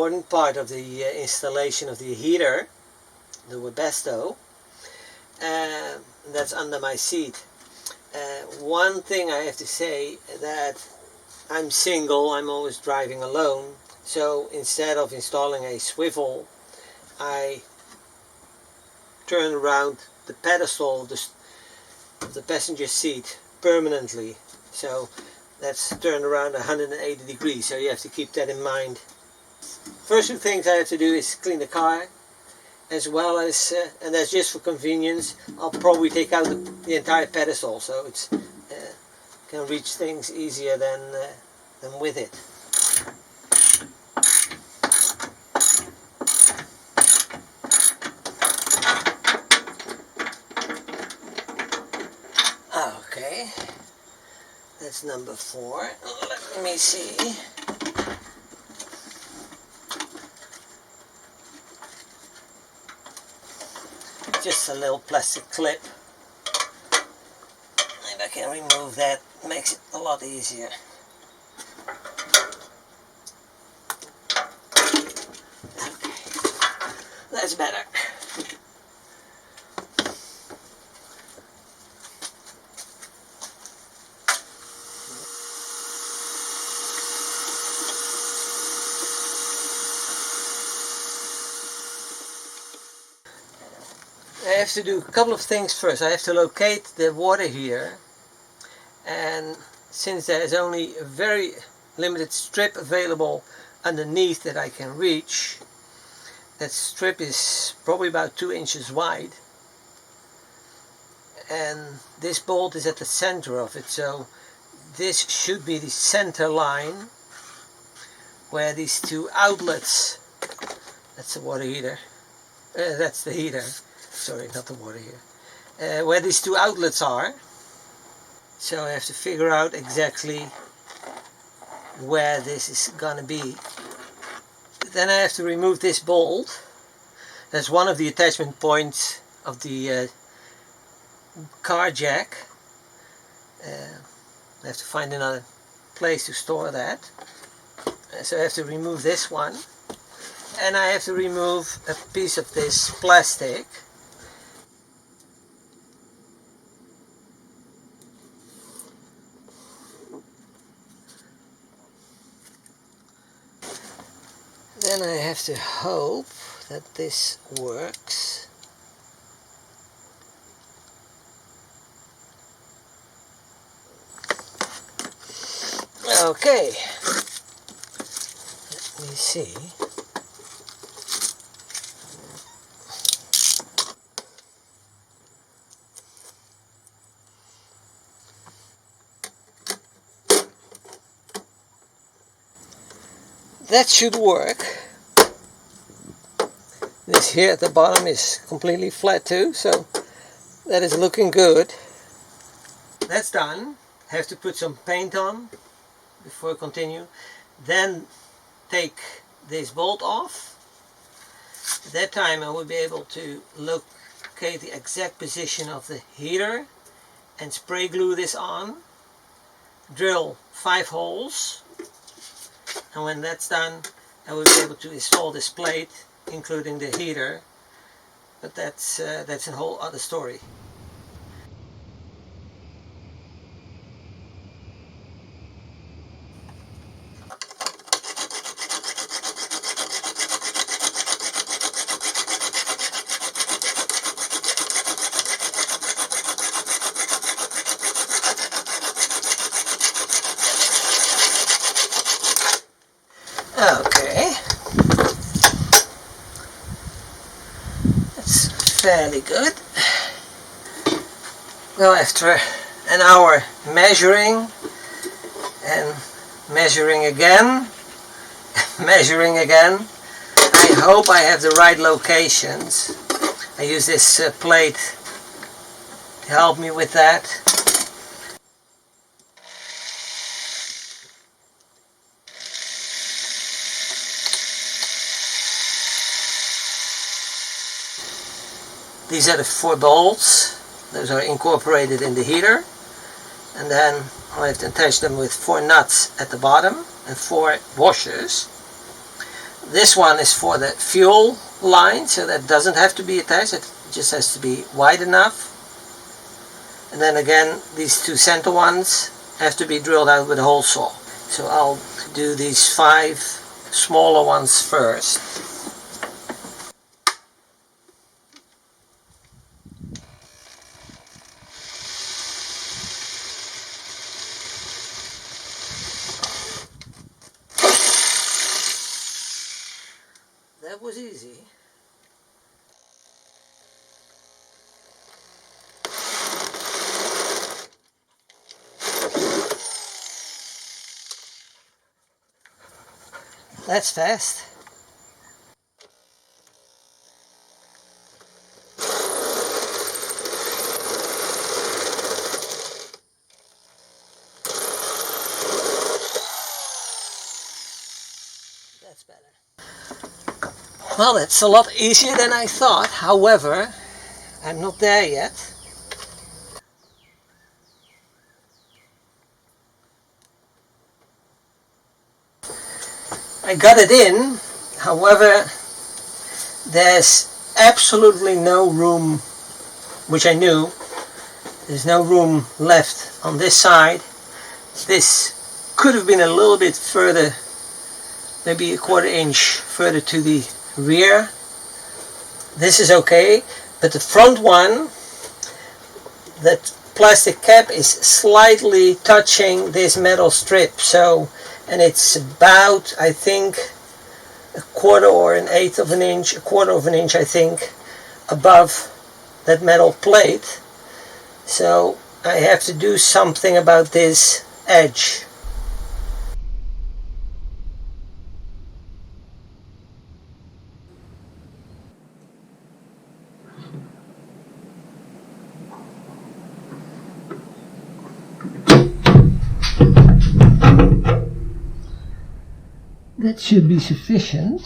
important part of the installation of the heater, the Webasto. That's under my seat. One thing I have to say, that I'm single, I'm always driving alone, so instead of installing a swivel, I turn around the pedestal of the passenger seat permanently. So that's turned around 180 degrees, so you have to keep that in mind. First two things I have to do is clean the car, as well as, and that's just for convenience, I'll probably take out the entire pedestal, so it's can reach things easier than with it. Okay, that's number 4. Let me see. Just a little plastic clip. If I can remove that, makes it a lot easier. Okay, that's better. I have to do a couple of things first. I have to locate the water heater, and since there is only a very limited strip available underneath that I can reach, that strip is probably about 2 inches wide, and this bolt is at the center of it, so this should be the center line where these 2 outlets, that's the water heater, that's the heater, sorry, not the water heater, where these 2 outlets are. So I have to figure out exactly where this is gonna be. Then I have to remove this bolt. That's one of the attachment points of the car jack. I have to find another place to store that. So I have to remove this one. And I have to remove a piece of this plastic. Then I have to hope that this works. Okay, let me see. That should work. This here at the bottom is completely flat too, so that is looking good. That's done. I have to put some paint on before I continue. Then take this bolt off. At that time I will be able to locate the exact position of the heater and spray glue this on. Drill 5 holes. And when that's done, I will be able to install this plate, including the heater. But that's a whole other story. Okay, that's fairly good. Well, after an hour measuring and measuring again, measuring again, I hope I have the right locations. I use this plate to help me with that. These are the 4 bolts. Those are incorporated in the heater. And then I have to attach them with 4 nuts at the bottom and 4 washers. This one is for the fuel line, so that doesn't have to be attached, it just has to be wide enough. And then again, these two center ones have to be drilled out with a hole saw. So I'll do these 5 smaller ones first. That was easy. That's fast. That's better. Well, that's a lot easier than I thought. However, I'm not there yet. I got it in, however, there's absolutely no room, which I knew, there's no room left on this side. This could have been a little bit further, maybe a 1/4 inch further to the rear. This is okay, but the front one, that plastic cap is slightly touching this metal strip, so, and it's about, I think, a 1/4 or an 1/8 of an inch, a 1/4 of an inch, I think, above that metal plate. So I have to do something about this edge. That should be sufficient.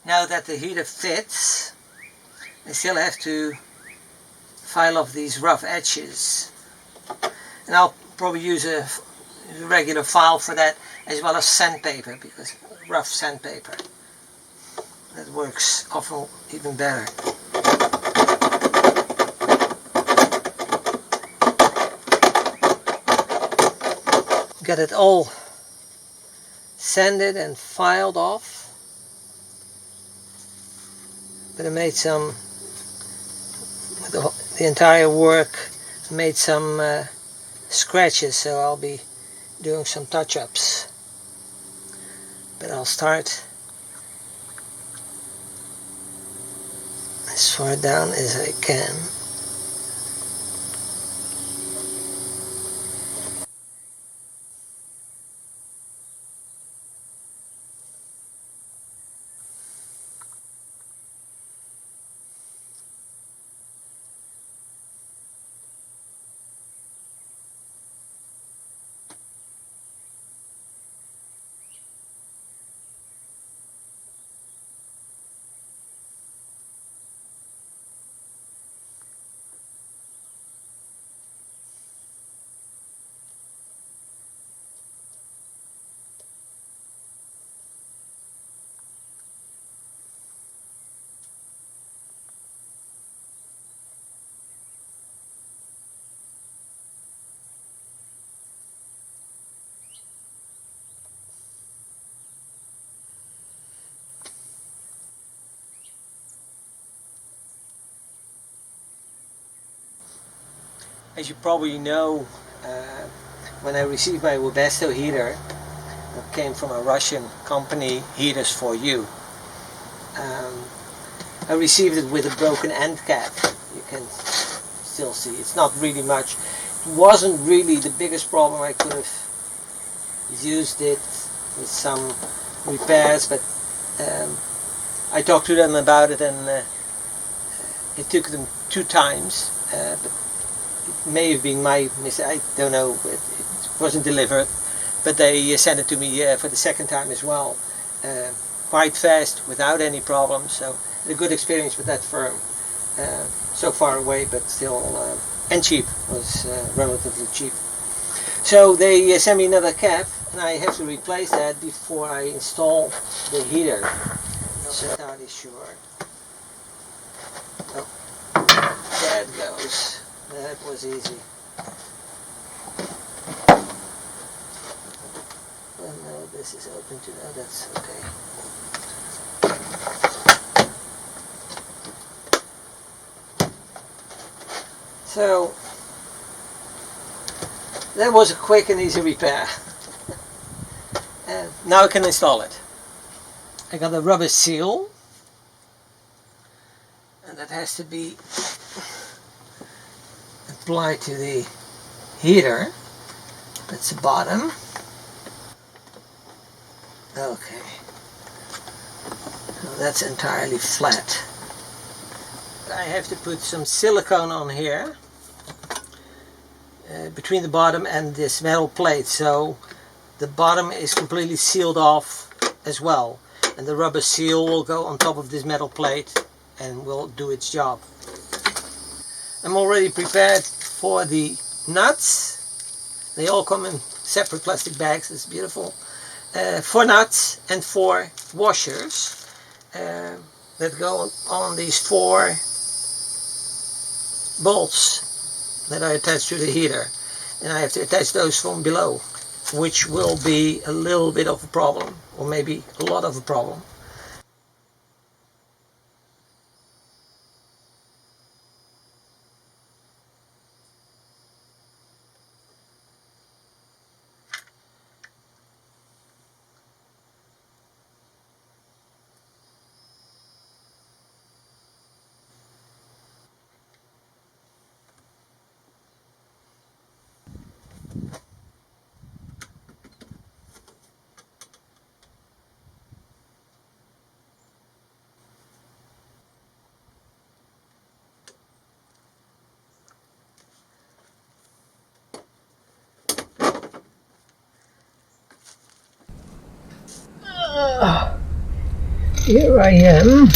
Now that the heater fits, I still have to file off these rough edges. And I'll probably use a regular file for that, as well as sandpaper, because rough sandpaper, that works often even better. Got it all sanded and filed off, but I made some, with the entire work, I made some scratches, so I'll be doing some touch-ups. But I'll start as far down as I can. As you probably know, when I received my Webasto heater, that came from a Russian company, Heaters for You. I received it with a broken end cap. You can still see, it's not really much. It wasn't really the biggest problem. I could have used it with some repairs, but I talked to them about it, and it took them 2 times, but it may have been my mistake, I don't know, it wasn't delivered, but they sent it to me for the 2nd time as well, quite fast, without any problems, so a good experience with that firm. So far away, but still, and cheap, was relatively cheap. So they sent me another cap, and I have to replace that before I install the heater. So that is sure. Oh, there it goes. That was easy. Oh no, this is open to that. That's okay. So that was a quick and easy repair. And now I can install it. I got a rubber seal, and that has to be applied to the heater. That's the bottom. Okay. Now that's entirely flat. I have to put some silicone on here between the bottom and this metal plate, so the bottom is completely sealed off as well, and the rubber seal will go on top of this metal plate and will do its job. I'm already prepared for the nuts. They all come in separate plastic bags. It's beautiful. 4 nuts and 4 washers that go on these 4 bolts that are attached to the heater, and I have to attach those from below, which will be a little bit of a problem, or maybe a lot of a problem. Here I am.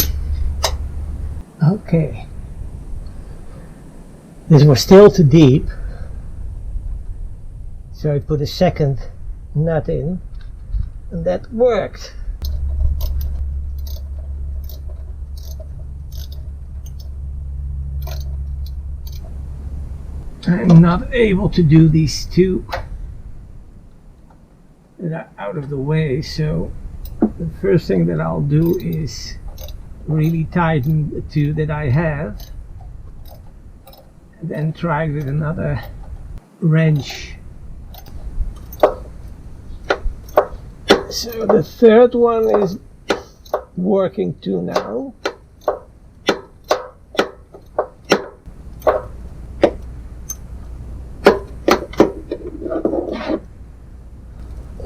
Okay. This was still too deep, so I put a second nut in, and that worked. I'm not able to do these two that are out of the way, so the first thing that I'll do is really tighten the two that I have, and then try with another wrench. So the third one is working too now.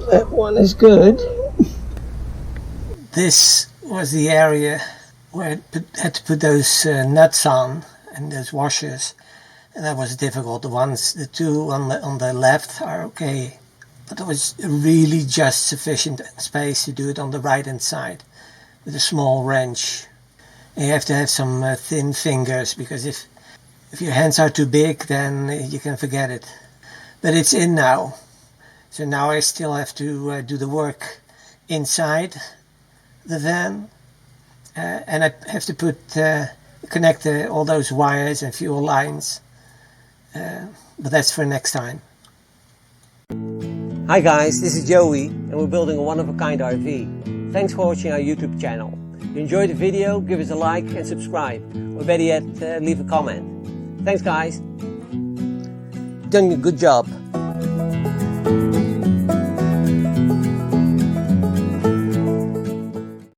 That one is good. This was the area where I had to put those nuts on and those washers, and that was difficult. The two on the left are okay, but there was really just sufficient space to do it on the right hand side with a small wrench. And you have to have some thin fingers, because if your hands are too big, then you can forget it. But it's in now, so now I still have to do the work inside the van, and I have to connect all those wires and fuel lines, but that's for next time. Hi guys, this is Joey, and we're building a one-of-a-kind RV. Thanks for watching our YouTube channel. If you enjoyed the video, give us a like and subscribe, or better yet, leave a comment. Thanks guys, you've done a good job.